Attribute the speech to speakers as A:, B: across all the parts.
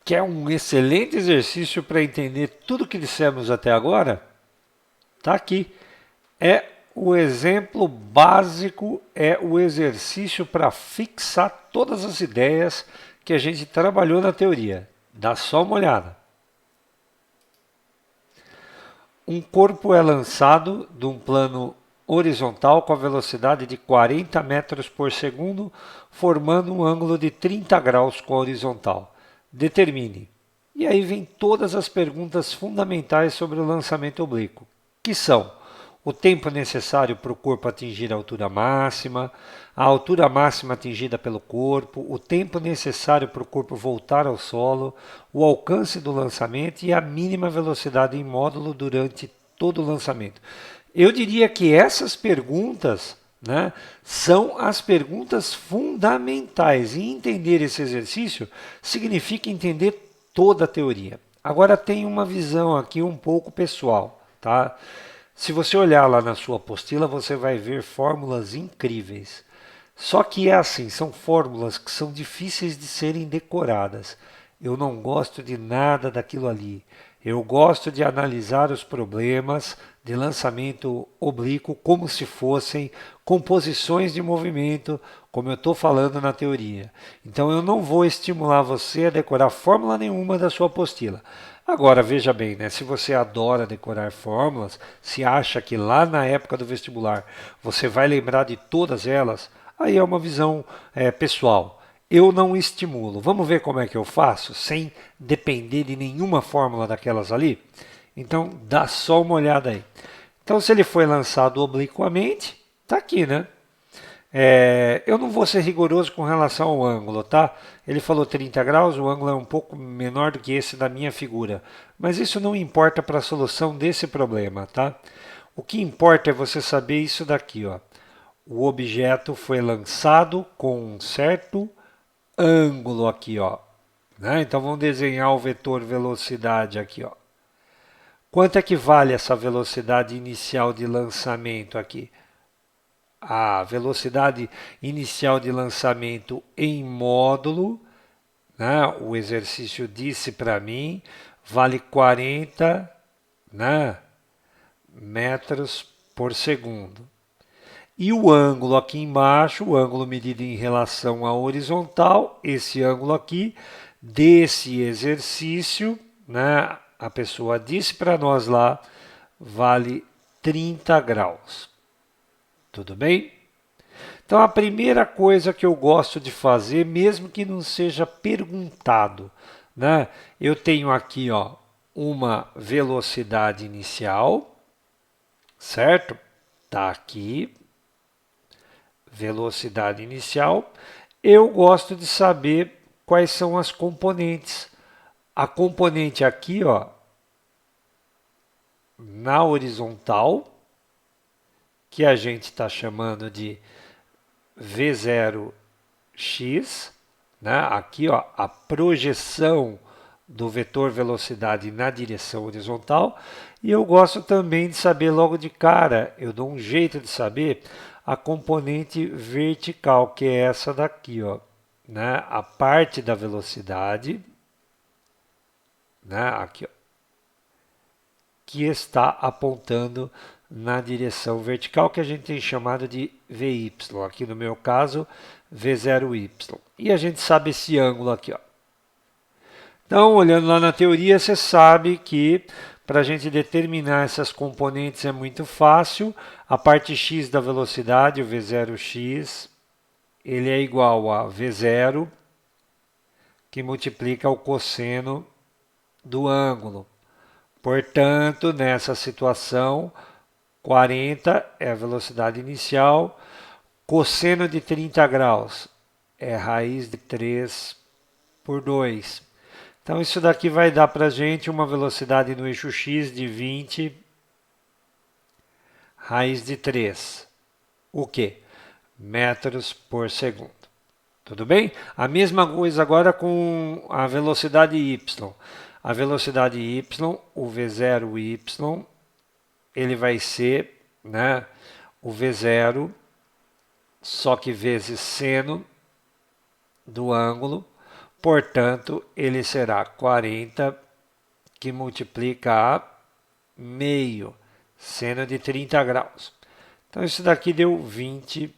A: Quer um excelente exercício para entender tudo que dissemos até agora? Tá aqui. É o exemplo básico, é o exercício para fixar todas as ideias que a gente trabalhou na teoria. Dá só uma olhada. Um corpo é lançado de um plano horizontal com a velocidade de 40 metros por segundo, formando um ângulo de 30 graus com a horizontal. Determine. E aí vem todas as perguntas fundamentais sobre o lançamento oblíquo, que são o tempo necessário para o corpo atingir a altura máxima atingida pelo corpo, o tempo necessário para o corpo voltar ao solo, o alcance do lançamento e a mínima velocidade em módulo durante todo o lançamento. Eu diria que essas perguntas, né, são as perguntas fundamentais. E entender esse exercício significa entender toda a teoria. Agora tem uma visão aqui um pouco pessoal, tá? Se você olhar lá na sua apostila, você vai ver fórmulas incríveis. Só que é assim, são fórmulas que são difíceis de serem decoradas. Eu não gosto de nada daquilo ali. Eu gosto de analisar os problemas de lançamento oblíquo como se fossem composições de movimento, como eu estou falando na teoria. Então eu não vou estimular você a decorar fórmula nenhuma da sua apostila. Agora, veja bem, né? Se você adora decorar fórmulas, se acha que lá na época do vestibular você vai lembrar de todas elas, aí é uma visão pessoal. Eu não estimulo. Vamos ver como é que eu faço sem depender de nenhuma fórmula daquelas ali? Então, dá só uma olhada aí. Então, se ele foi lançado obliquamente, tá aqui, né? Eu não vou ser rigoroso com relação ao ângulo, tá? Ele falou 30 graus, o ângulo é um pouco menor do que esse da minha figura. Mas isso não importa para a solução desse problema, tá? O que importa é você saber isso daqui, ó. O objeto foi lançado com um certo ângulo aqui, ó. Né? Então vamos desenhar o vetor velocidade aqui, ó. Quanto é que vale essa velocidade inicial de lançamento aqui? A velocidade inicial de lançamento em módulo, né? O exercício disse para mim, vale 40, né, metros por segundo. E o ângulo aqui embaixo, o ângulo medido em relação à horizontal, esse ângulo aqui, desse exercício, né, a pessoa disse para nós lá, vale 30 graus. Tudo bem? Então, a primeira coisa que eu gosto de fazer, mesmo que não seja perguntado, né? Eu tenho aqui, ó, uma velocidade inicial, certo? Tá aqui, velocidade inicial. Eu gosto de saber quais são as componentes. A componente aqui, ó, na horizontal, que a gente está chamando de V0x, né? Aqui, ó, a projeção do vetor velocidade na direção horizontal. E eu gosto também de saber logo de cara, eu dou um jeito de saber a componente vertical, que é essa daqui, ó, né? A parte da velocidade, né? Aqui, ó, que está apontando na direção vertical, que a gente tem chamado de VY, aqui no meu caso, V0Y. E a gente sabe esse ângulo aqui, ó. Então, olhando lá na teoria, você sabe que para a gente determinar essas componentes é muito fácil. A parte x da velocidade, o v0x, ele é igual a v0, que multiplica o cosseno do ângulo. Portanto, nessa situação, 40 é a velocidade inicial, cosseno de 30 graus é raiz de 3 por 2. Então, isso daqui vai dar para a gente uma velocidade no eixo x de 20 raiz de 3. O quê? Metros por segundo. Tudo bem? A mesma coisa agora com a velocidade y. A velocidade y, o v0y, ele vai ser, né, o v0, só que vezes seno do ângulo. Portanto, ele será 40 que multiplica a meio, seno de 30 graus. Então, isso daqui deu 20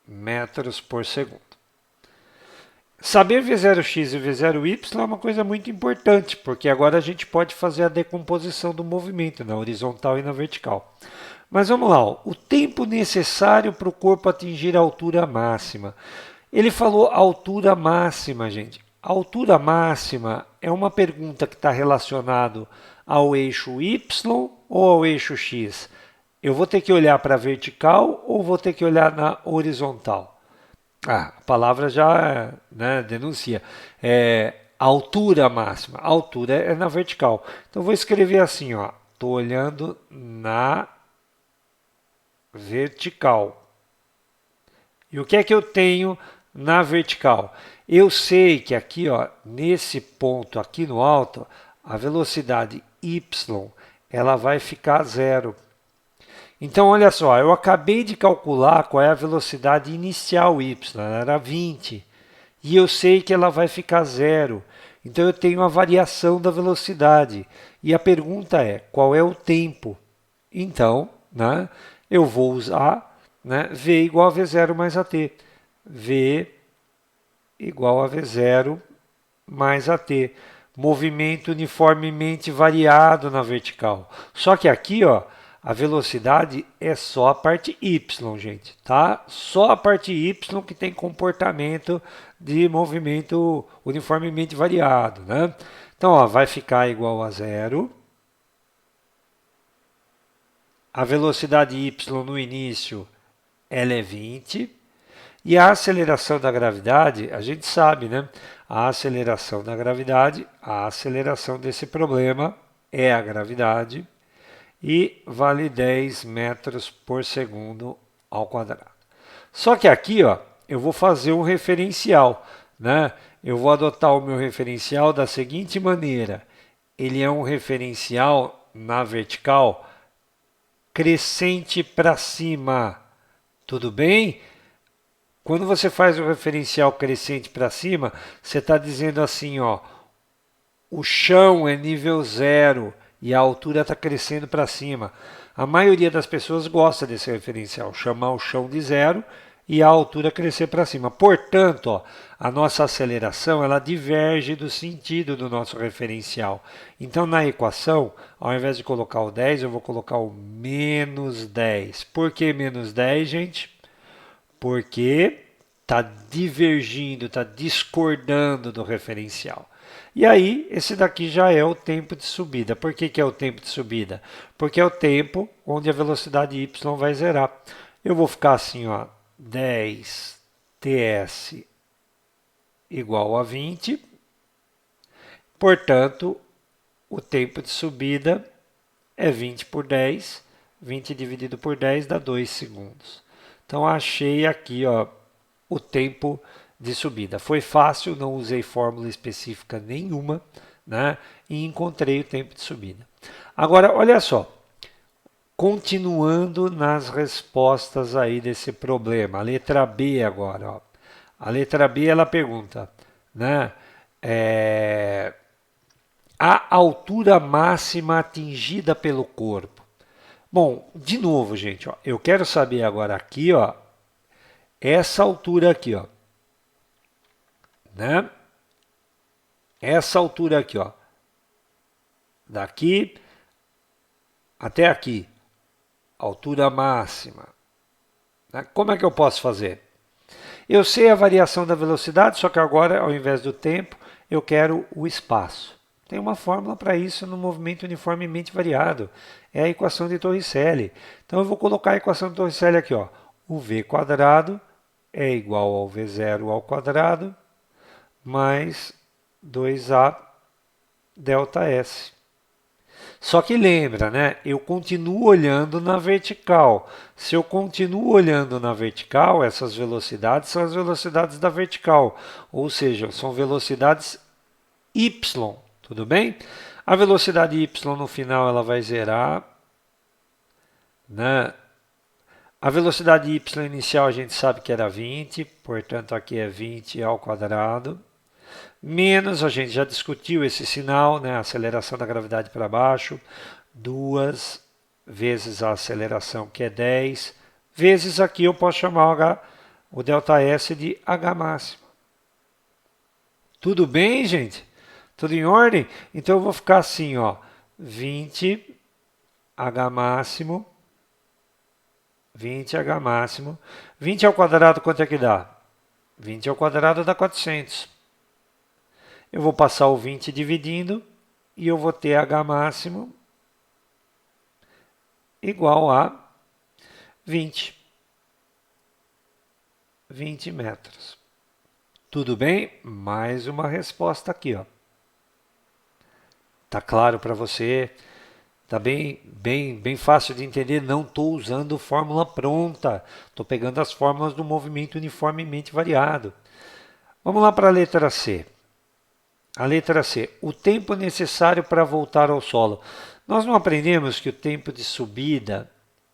A: metros por segundo. Saber V0x e V0y é uma coisa muito importante, porque agora a gente pode fazer a decomposição do movimento na horizontal e na vertical. Mas vamos lá, ó. O tempo necessário para o corpo atingir a altura máxima. Ele falou altura máxima, gente. A altura máxima é uma pergunta que está relacionada ao eixo Y ou ao eixo X? Eu vou ter que olhar para a vertical ou vou ter que olhar na horizontal? A palavra já, né, denuncia. Altura máxima. A altura é na vertical. Então, vou escrever assim, ó. Estou olhando na vertical. E o que é que eu tenho na vertical? Eu sei que aqui, ó, nesse ponto aqui no alto, a velocidade y ela vai ficar zero. Então, olha só, eu acabei de calcular qual é a velocidade inicial y, ela era 20, e eu sei que ela vai ficar zero. Então, eu tenho a variação da velocidade. E a pergunta é, qual é o tempo? Então, né, eu vou usar, né, V igual a V0 mais AT. V igual a V0 mais AT. Movimento uniformemente variado na vertical. Só que aqui, ó, a velocidade é só a parte y, gente, tá? Só a parte y que tem comportamento de movimento uniformemente variado, né? Então, ó, vai ficar igual a zero. A velocidade y no início, ela é 20. E a aceleração da gravidade, a gente sabe, né? A aceleração da gravidade, a aceleração desse problema é a gravidade e vale 10 metros por segundo ao quadrado. Só que aqui, ó, eu vou fazer um referencial, né? Eu vou adotar o meu referencial da seguinte maneira. Ele é um referencial na vertical crescente para cima. Tudo bem? Quando você faz o referencial crescente para cima, você está dizendo assim, ó, o chão é nível zero e a altura está crescendo para cima. A maioria das pessoas gosta desse referencial, chamar o chão de zero e a altura crescer para cima. Portanto, ó, a nossa aceleração ela diverge do sentido do nosso referencial. Então, na equação, ao invés de colocar o 10, eu vou colocar o menos 10. Por que menos 10, gente? Porque está divergindo, está discordando do referencial. E aí, esse daqui já é o tempo de subida. Por que, que é o tempo de subida? Porque é o tempo onde a velocidade y vai zerar. Eu vou ficar assim, ó, 10 ts igual a 20. Portanto, o tempo de subida é 20 por 10. 20 dividido por 10 dá 2 segundos. Então, achei aqui, ó, o tempo de subida. Foi fácil, não usei fórmula específica nenhuma, né? E encontrei o tempo de subida. Agora, olha só. Continuando nas respostas aí desse problema. A letra B agora, ó. A letra B, ela pergunta, né? A altura máxima atingida pelo corpo. Bom, de novo, gente, ó, eu quero saber agora aqui, ó, essa altura aqui, ó, né? Essa altura aqui, ó, daqui até aqui, altura máxima. Né? Como é que eu posso fazer? Eu sei a variação da velocidade, só que agora, ao invés do tempo, eu quero o espaço. Tem uma fórmula para isso no movimento uniformemente variado. É a equação de Torricelli. Então, eu vou colocar a equação de Torricelli aqui, ó. O v quadrado é igual ao v0 ao quadrado mais 2a delta s. Só que lembra, né? Eu continuo olhando na vertical. Se eu continuo olhando na vertical, essas velocidades são as velocidades da vertical. Ou seja, são velocidades y. Tudo bem? A velocidade y no final ela vai zerar, né? A velocidade y inicial a gente sabe que era 20, portanto aqui é 20 ao quadrado. Menos, a gente já discutiu esse sinal, né? Aceleração da gravidade para baixo, 2 vezes a aceleração, que é 10, vezes aqui eu posso chamar o ΔS de H máximo. Tudo bem, gente? Tudo em ordem? Então eu vou ficar assim, ó, 20 H máximo, 20 H máximo. 20 ao quadrado, quanto é que dá? 20 ao quadrado dá 400. Eu vou passar o 20 dividindo e eu vou ter H máximo igual a 20. 20 metros. Tudo bem? Mais uma resposta aqui, ó. Tá claro para você? Tá bem fácil de entender. Não estou usando fórmula pronta. Estou pegando as fórmulas do movimento uniformemente variado. Vamos lá para a letra C. A letra C. O tempo necessário para voltar ao solo. Nós não aprendemos que o tempo de subida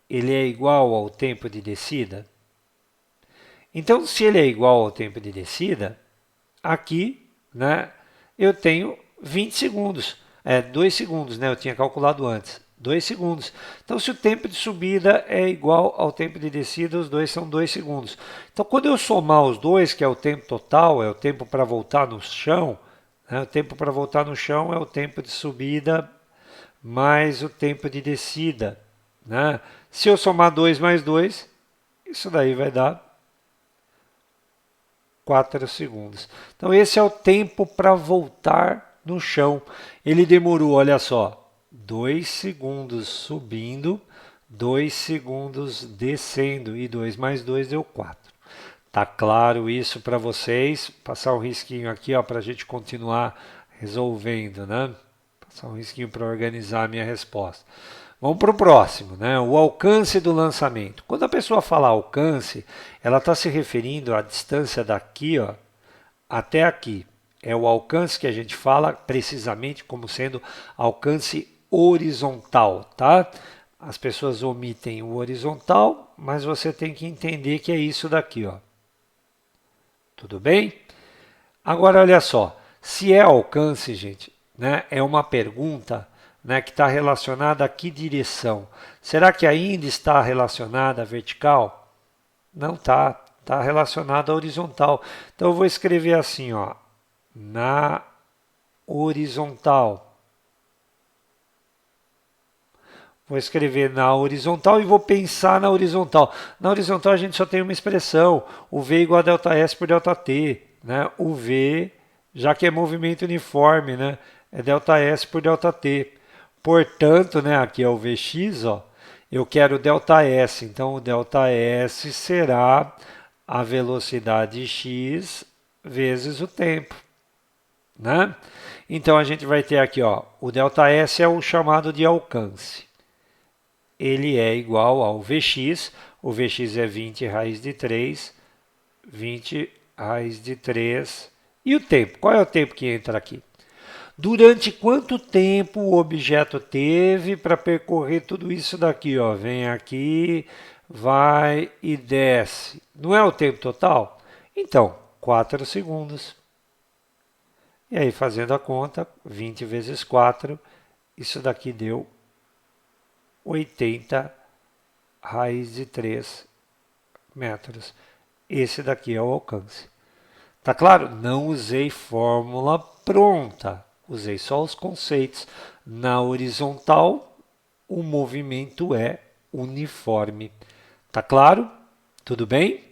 A: ele é igual ao tempo de descida? Então, se ele é igual ao tempo de descida, aqui, né, eu tenho 20 segundos. 2 segundos, né? Eu tinha calculado antes. 2 segundos. Então, se o tempo de subida é igual ao tempo de descida, os dois são 2 segundos. Então, quando eu somar os dois, que é o tempo total, é o tempo para voltar no chão, né? O tempo para voltar no chão é o tempo de subida mais o tempo de descida, né? Se eu somar 2 mais 2, isso daí vai dar 4 segundos. Então, esse é o tempo para voltar no chão. Ele demorou, olha só, 2 segundos subindo, 2 segundos descendo, e 2 mais 2 deu 4. Tá claro isso para vocês? Passar um risquinho aqui para a gente continuar resolvendo, né? Passar um risquinho para organizar a minha resposta. Vamos para o próximo, né? O alcance do lançamento. Quando a pessoa fala alcance, ela está se referindo à distância daqui, ó, até aqui. É o alcance que a gente fala precisamente como sendo alcance horizontal, tá? As pessoas omitem o horizontal, mas você tem que entender que é isso daqui, ó. Tudo bem? Agora, olha só. Se é alcance, gente, né, é uma pergunta, né, que está relacionada a que direção? Será que ainda está relacionada à vertical? Não está. Está relacionada à horizontal. Então, eu vou escrever assim, ó, na horizontal. Vou escrever na horizontal e vou pensar na horizontal. Na horizontal a gente só tem uma expressão, o V igual a ΔS por ΔT. Né? O V, já que é movimento uniforme, né? É ΔS por ΔT. Portanto, né, aqui é o Vx, ó, eu quero ΔS. Então, o ΔS será a velocidade x vezes o tempo. Né? Então, a gente vai ter aqui, ó, o ΔS é o chamado de alcance. Ele é igual ao Vx, o Vx é 20 raiz de 3, 20 raiz de 3. E o tempo? Qual é o tempo que entra aqui? Durante quanto tempo o objeto teve para percorrer tudo isso daqui? Ó? Vem aqui, vai e desce. Não é o tempo total? Então, 4 segundos. E aí, fazendo a conta, 20 vezes 4, isso daqui deu 80 raiz de 3 metros. Esse daqui é o alcance. Tá claro? Não usei fórmula pronta. Usei só os conceitos. Na horizontal, o movimento é uniforme. Tá claro? Tudo bem?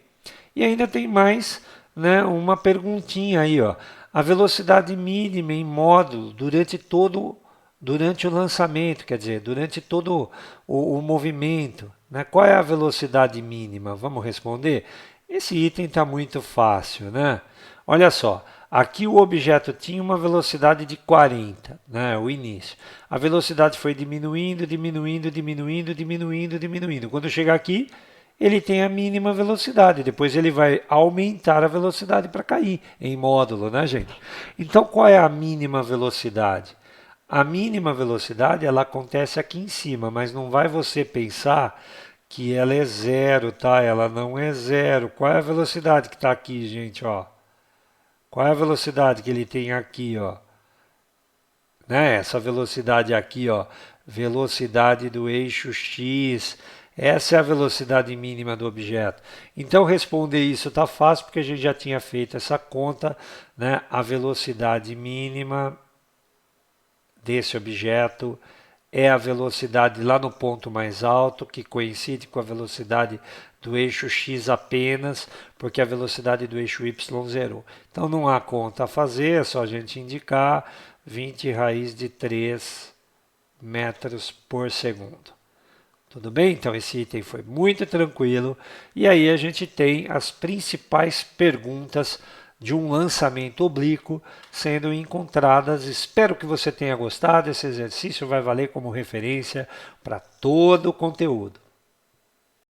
A: E ainda tem mais, né, uma perguntinha aí, ó. A velocidade mínima em módulo durante o lançamento, quer dizer, durante todo o movimento. Né? Qual é a velocidade mínima? Vamos responder? Esse item está muito fácil, né? Olha só, aqui o objeto tinha uma velocidade de 40, né, o início. A velocidade foi diminuindo, diminuindo, diminuindo, diminuindo, diminuindo. Quando chegar aqui, ele tem a mínima velocidade. Depois ele vai aumentar a velocidade para cair em módulo, né, gente? Então, qual é a mínima velocidade? A mínima velocidade ela acontece aqui em cima, mas não vai você pensar que ela é zero, tá? Ela não é zero. Qual é a velocidade que está aqui, gente? Ó? Qual é a velocidade que ele tem aqui, ó? Né? Essa velocidade aqui, ó, velocidade do eixo x, essa é a velocidade mínima do objeto. Então responder isso está fácil porque a gente já tinha feito essa conta, né? A velocidade mínima desse objeto é a velocidade lá no ponto mais alto, que coincide com a velocidade do eixo x apenas, porque a velocidade do eixo y zerou. Então não há conta a fazer, é só a gente indicar 20 raiz de 3 metros por segundo. Tudo bem? Então esse item foi muito tranquilo. E aí a gente tem as principais perguntas de um lançamento oblíquo sendo encontradas. Espero que você tenha gostado. Esse exercício vai valer como referência para todo o conteúdo.